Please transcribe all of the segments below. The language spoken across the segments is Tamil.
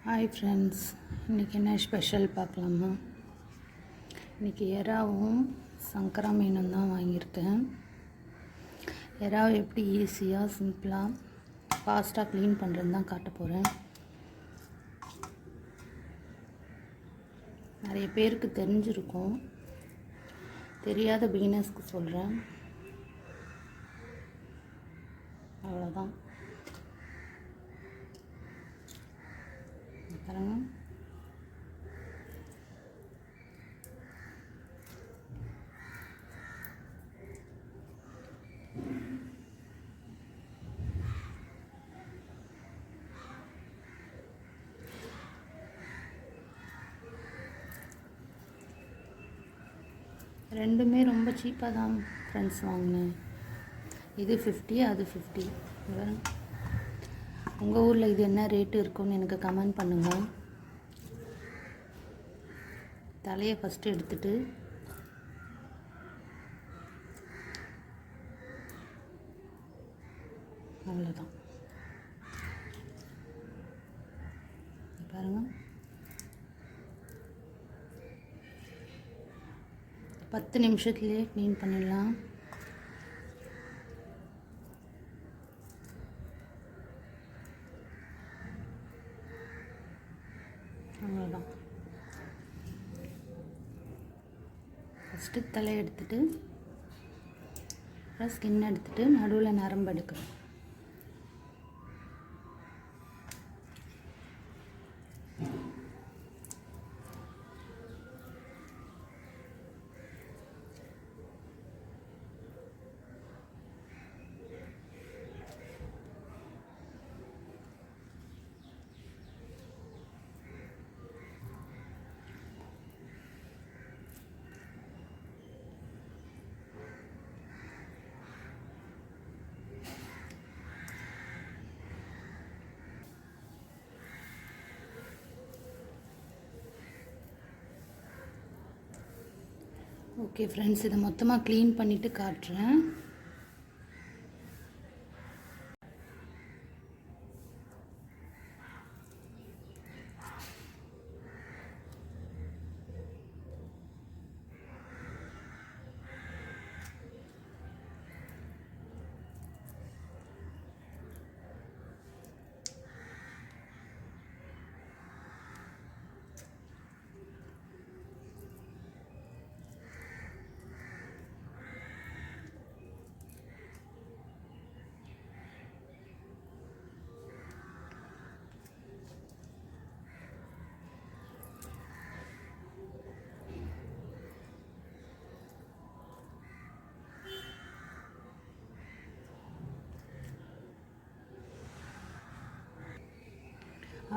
ஹாய் ஃப்ரெண்ட்ஸ், இன்றைக்கி என்ன ஸ்பெஷல் பார்க்கலாமா? இன்றைக்கி எறாவும் சங்கரா மீனும் தான் வாங்கியிருக்கேன். எறாவை எப்படி ஈஸியாக சிம்பிளாக ஃபாஸ்ட்டாக க்ளீன் பண்ணுறதுன்னு தான் காட்ட போகிறேன். நிறைய பேருக்கு தெரிஞ்சிருக்கும், தெரியாத பிகினர்ஸ்க்கு சொல்கிறேன். அவ்வளோதான். பாருங்க, ரெண்டுமே ரொம்ப சீப்பாக தான் ஃப்ரெண்ட்ஸ் வாங்கினேன். இது 50, அது 50. உங்கள் ஊரில் இது என்ன ரேட்டு இருக்குன்னு எனக்கு கமெண்ட் பண்ணுங்கள். தலையை ஃபஸ்ட்டு எடுத்துட்டு அவ்வளோதான். பாருங்கள், 10 நிமிஷத்துலேயே க்ளீன் பண்ணிடலாம். அவ்வளோதான். ஃபஸ்ட்டு தலை எடுத்துட்டு அப்புறம் ஸ்கின் எடுத்துட்டு நடுவில் நரம்பு எடுக்கணும். ஓகே ஃப்ரெண்ட்ஸ், இதை மொத்தமாக க்ளீன் பண்ணிவிட்டு காட்டுறேன்.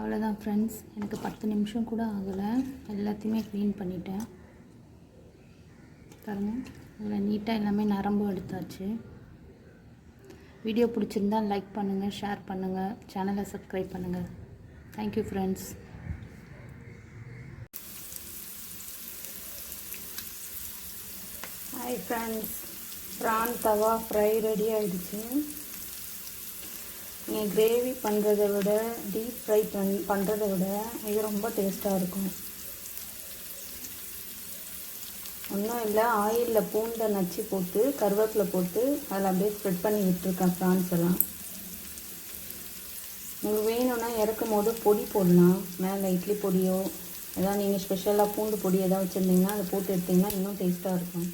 அவ்வளோதான் ஃப்ரெண்ட்ஸ், எனக்கு 10 நிமிஷம் கூட ஆகலை. எல்லாத்தையுமே க்ளீன் பண்ணிட்டேன். பாருங்கள், அதில் நீட்டாக எல்லாமே நரம்பு எடுத்தாச்சு. வீடியோ பிடிச்சிருந்தால் லைக் பண்ணுங்கள், ஷேர் பண்ணுங்கள், சேனலை சப்ஸ்கிரைப் பண்ணுங்கள். Thank you friends. Hi friends, prawn tawa fry ready ஆகிடுச்சு. நீங்கள் கிரேவி பண்ணுறதை விட டீப் ஃப்ரை பண்ணுறதை விட இது ரொம்ப டேஸ்ட்டாக இருக்கும். ஒன்றும் இல்லை, ஆயிலில் பூண்டை நச்சு போட்டு கருவேப்பிலை போட்டு அதில் அப்படியே ஸ்ப்ரெட் பண்ணி விட்டுருக்கேன் ப்ரான்ஸ் எல்லாம். உங்களுக்கு வேணும்னா இறக்கும் போது பொடி போடலாம். மேலே இட்லி பொடியோ ஏதாவது நீங்கள் ஸ்பெஷலாக பூண்டு பொடி எதாவது வச்சுருந்தீங்கன்னா அதை போட்டு எடுத்திங்கன்னா இன்னும் டேஸ்ட்டாக இருக்கும்.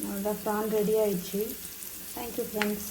அவ்வளோதான், ப்ரான் ரெடி ஆயிடுச்சு. Thank you friends.